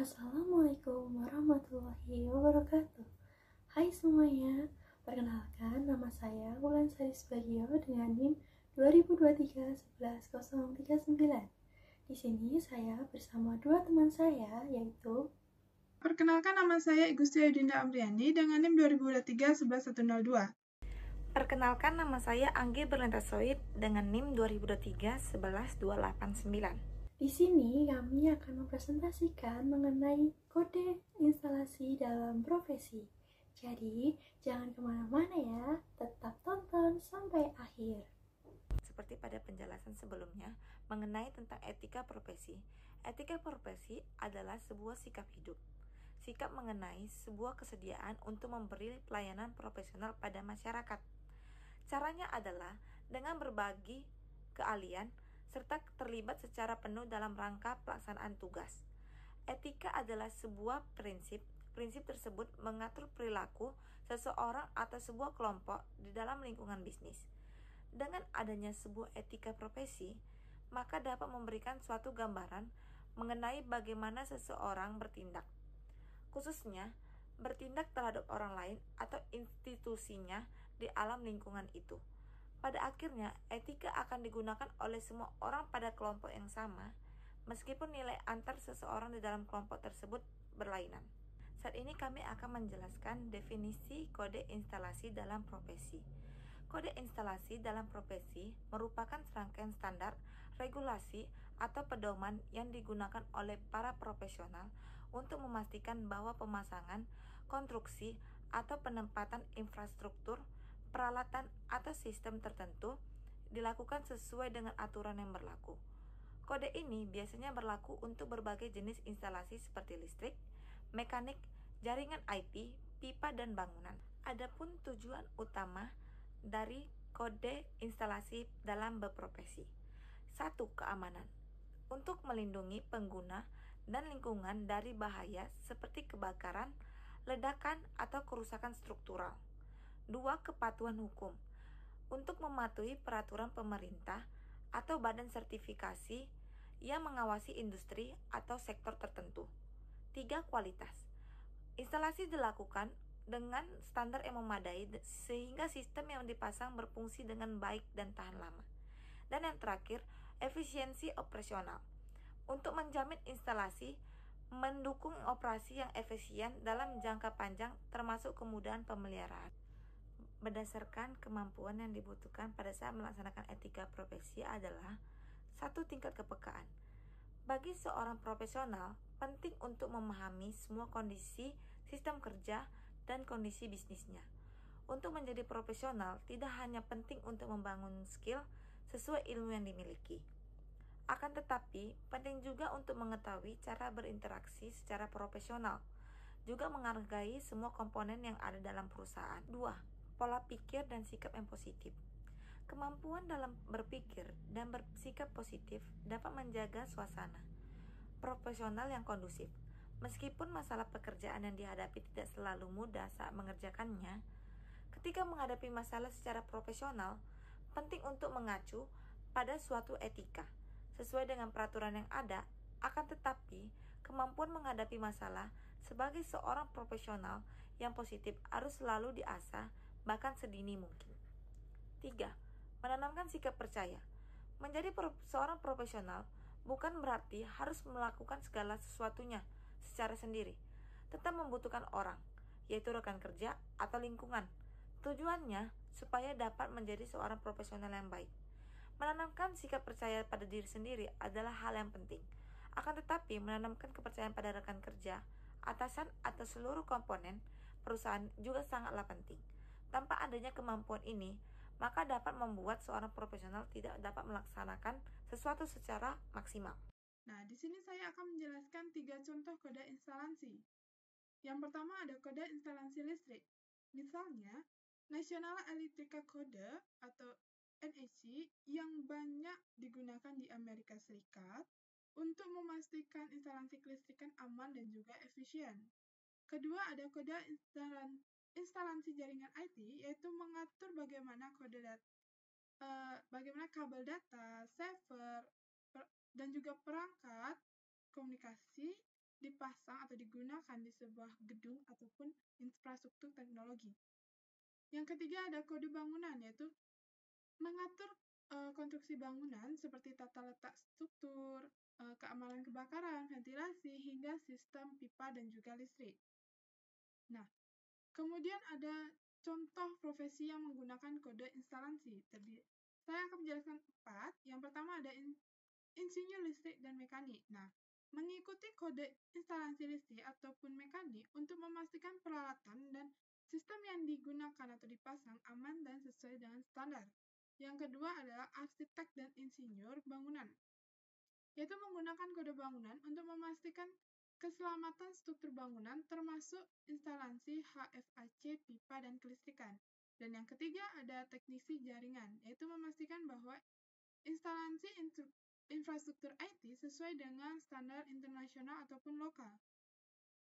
Assalamualaikum warahmatullahi wabarakatuh. Hai semuanya, perkenalkan nama saya Wulan Sari Subagio dengan NIM 2023-11039. Di sini saya bersama dua teman saya, yaitu Perkenalkan, nama saya Igustia Yudinda Amriani dengan NIM 2023-11102. Perkenalkan, nama saya Anggi Berlentasoid dengan NIM 2023-11289. Di sini kami akan mempresentasikan mengenai kode instalasi dalam profesi. Jadi, jangan kemana-mana ya, tetap tonton sampai akhir. Seperti pada penjelasan sebelumnya mengenai tentang etika profesi. Etika profesi adalah sebuah sikap hidup. Sikap mengenai sebuah kesediaan untuk memberi pelayanan profesional pada masyarakat. Caranya adalah dengan berbagi keahlian serta terlibat secara penuh dalam rangka pelaksanaan tugas. Etika adalah sebuah prinsip. Prinsip tersebut mengatur perilaku seseorang atau sebuah kelompok di dalam lingkungan bisnis. Dengan adanya sebuah etika profesi, maka dapat memberikan suatu gambaran mengenai bagaimana seseorang bertindak, khususnya bertindak terhadap orang lain atau institusinya di alam lingkungan itu. Pada akhirnya, etika akan digunakan oleh semua orang pada kelompok yang sama, meskipun nilai antar seseorang di dalam kelompok tersebut berlainan. Saat ini kami akan menjelaskan definisi kode instalasi dalam profesi. Kode instalasi dalam profesi merupakan serangkaian standar, regulasi, atau pedoman yang digunakan oleh para profesional untuk memastikan bahwa pemasangan, konstruksi, atau penempatan infrastruktur, peralatan, atau sistem tertentu dilakukan sesuai dengan aturan yang berlaku. Kode ini biasanya berlaku untuk berbagai jenis instalasi seperti listrik, mekanik, jaringan IP, pipa, dan bangunan. Adapun tujuan utama dari kode instalasi dalam berprofesi. 1. Keamanan. Untuk melindungi pengguna dan lingkungan dari bahaya seperti kebakaran, ledakan, atau kerusakan struktural. 2. Kepatuhan hukum. Untuk mematuhi peraturan pemerintah atau badan sertifikasi yang mengawasi industri atau sektor tertentu. 3. Kualitas. Instalasi dilakukan dengan standar yang memadai sehingga sistem yang dipasang berfungsi dengan baik dan tahan lama. Dan yang terakhir, efisiensi operasional. Untuk menjamin instalasi mendukung operasi yang efisien dalam jangka panjang termasuk kemudahan pemeliharaan. Berdasarkan kemampuan yang dibutuhkan pada saat melaksanakan etika profesi adalah 1. Tingkat kepekaan. Bagi seorang profesional, penting untuk memahami semua kondisi sistem kerja dan kondisi bisnisnya. Untuk menjadi profesional, tidak hanya penting untuk membangun skill sesuai ilmu yang dimiliki. Akan tetapi, penting juga untuk mengetahui cara berinteraksi secara profesional, juga menghargai semua komponen yang ada dalam perusahaan. 2. Pola pikir dan sikap yang positif. Kemampuan dalam berpikir dan bersikap positif dapat menjaga suasana profesional yang kondusif. Meskipun masalah pekerjaan yang dihadapi tidak selalu mudah saat mengerjakannya, ketika menghadapi masalah secara profesional, penting untuk mengacu pada suatu etika sesuai dengan peraturan yang ada. Akan tetapi, kemampuan menghadapi masalah sebagai seorang profesional yang positif harus selalu diasah bahkan sedini mungkin. 3. Menanamkan sikap percaya. Menjadi seorang profesional bukan berarti harus melakukan segala sesuatunya secara sendiri. Tetap membutuhkan orang, yaitu rekan kerja atau lingkungan. Tujuannya supaya dapat menjadi seorang profesional yang baik. Menanamkan sikap percaya pada diri sendiri adalah hal yang penting. Akan tetapi, menanamkan kepercayaan pada rekan kerja, atasan, atau seluruh komponen perusahaan juga sangatlah penting. Tanpa adanya kemampuan ini, maka dapat membuat seorang profesional tidak dapat melaksanakan sesuatu secara maksimal. Nah, di sini saya akan menjelaskan 3 contoh kode instalasi. Yang pertama ada kode instalasi listrik. Misalnya, National Electrical Code atau NEC yang banyak digunakan di Amerika Serikat untuk memastikan instalasi kelistrikan aman dan juga efisien. Kedua, ada kode instalasi jaringan IT, yaitu mengatur bagaimana bagaimana kabel data, server, dan juga perangkat komunikasi dipasang atau digunakan di sebuah gedung ataupun infrastruktur teknologi. Yang ketiga ada kode bangunan, yaitu mengatur konstruksi bangunan seperti tata letak struktur, keamanan kebakaran, ventilasi, hingga sistem pipa dan juga listrik. Nah, kemudian ada contoh profesi yang menggunakan kode instalasi. Saya akan menjelaskan 4. Yang pertama ada insinyur listrik dan mekanik. Nah, mengikuti kode instalasi listrik ataupun mekanik untuk memastikan peralatan dan sistem yang digunakan atau dipasang aman dan sesuai dengan standar. Yang kedua adalah arsitek dan insinyur bangunan, yaitu menggunakan kode bangunan untuk memastikan keselamatan struktur bangunan termasuk instalasi HVAC, pipa, dan kelistrikan. Dan yang ketiga ada teknisi jaringan, yaitu memastikan bahwa instalasi infrastruktur IT sesuai dengan standar internasional ataupun lokal,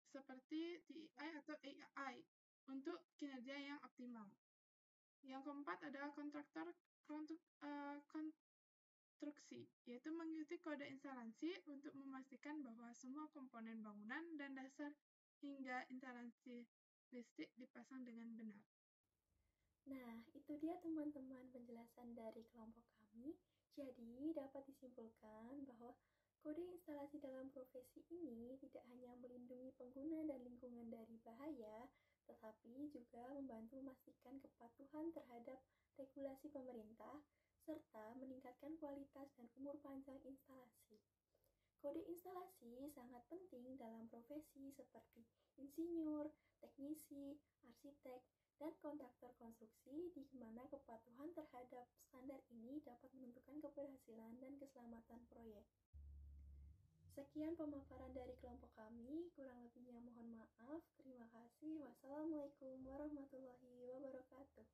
seperti TEI atau AI, untuk kinerja yang optimal. Yang keempat adalah kontraktor konstruksi, yaitu mengikuti kode instalasi untuk memastikan bahwa semua komponen bangunan dan dasar hingga instalasi listrik dipasang dengan benar. Nah, itu dia teman-teman penjelasan dari kelompok kami. Jadi, dapat disimpulkan bahwa kode instalasi dalam profesi ini tidak hanya melindungi pengguna dan lingkungan dari bahaya, tetapi juga membantu memastikan kepatuhan terhadap regulasi pemerintah, serta meningkatkan kualitas dan umur panjang instalasi. Kode instalasi sangat penting dalam profesi seperti insinyur, teknisi, arsitek, dan kontraktor konstruksi, di mana kepatuhan terhadap standar ini dapat menentukan keberhasilan dan keselamatan proyek. Sekian pemaparan dari kelompok kami, kurang lebihnya mohon maaf. Terima kasih. Wassalamualaikum warahmatullahi wabarakatuh.